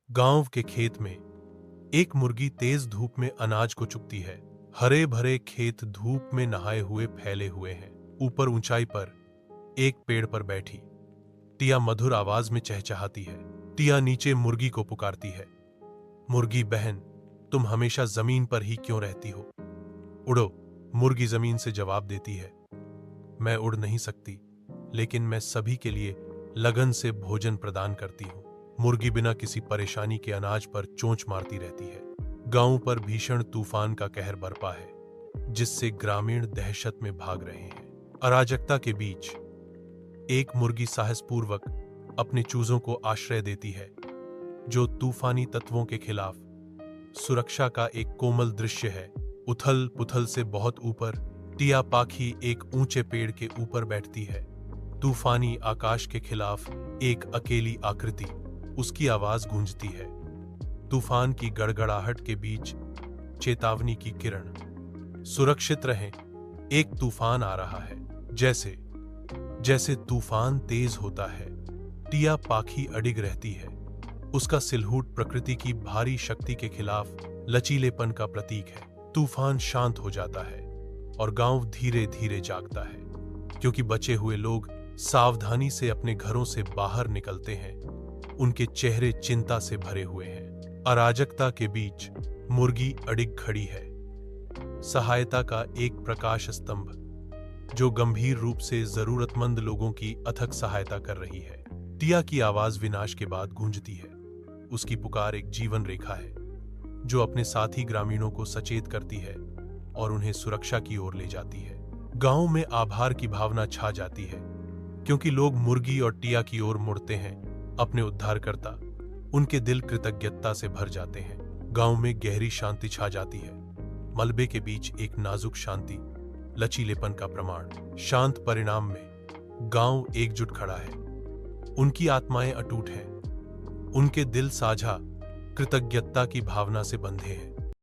गांव के खेत में एक मुर्गी तेज धूप में अनाज को चुगती है। हरे भरे खेत धूप में नहाए हुए फैले हुए हैं। ऊपर ऊंचाई पर एक पेड़ पर बैठी टिया मधुर आवाज में चहचहाती है। टिया नीचे मुर्गी को पुकारती है, मुर्गी बहन, तुम हमेशा जमीन पर ही क्यों रहती हो? उड़ो। मुर्गी जमीन से जवाब देती है, मैं उड़ नहीं सकती, लेकिन मैं सभी के लिए लगन से भोजन प्रदान करती हूँ। मुर्गी बिना किसी परेशानी के अनाज पर चोंच मारती रहती है। गांव पर भीषण तूफान का कहर बरपा है, जिससे ग्रामीण दहशत में भाग रहे हैं। अराजकता के बीच एक मुर्गी साहसपूर्वक अपने चूजों को आश्रय देती है, जो तूफानी तत्वों के खिलाफ सुरक्षा का एक कोमल दृश्य है। उथल पुथल से बहुत ऊपर टिया पाखी एक ऊंचे पेड़ के ऊपर बैठती है। तूफानी आकाश के खिलाफ एक अकेली आकृति, उसकी आवाज गूंजती है। तूफान की गड़गड़ाहट के बीच चेतावनी की किरण, सुरक्षित रहें, एक तूफान आ रहा है। जैसे जैसे तूफान तेज होता है, टिया पाखी अडिग रहती है। उसका सिलहूट प्रकृति की भारी शक्ति के खिलाफ लचीलेपन का प्रतीक है। तूफान शांत हो जाता है और गांव धीरे धीरे जागता है, क्योंकि बचे हुए लोग सावधानी से अपने घरों से बाहर निकलते हैं। उनके चेहरे चिंता से भरे हुए हैं। अराजकता के बीच मुर्गी अडिग खड़ी है, सहायता का एक प्रकाश स्तंभ, जो गंभीर रूप से जरूरतमंद लोगों की अथक सहायता कर रही है। टिया की आवाज विनाश के बाद गूंजती है। उसकी पुकार एक जीवन रेखा है, जो अपने साथी ग्रामीणों को सचेत करती है और उन्हें सुरक्षा की ओर ले जाती है। गांव में आभार की भावना छा जाती है, क्योंकि लोग मुर्गी और टिया की ओर मुड़ते हैं। अपने उद्धारकर्ता, उनके दिल कृतज्ञता से भर जाते हैं। गांव में गहरी शांति छा जाती है। मलबे के बीच एक नाजुक शांति, लचीलेपन का प्रमाण। शांत परिणाम में गांव एकजुट खड़ा है। उनकी आत्माएं अटूट हैं, उनके दिल साझा कृतज्ञता की भावना से बंधे हैं।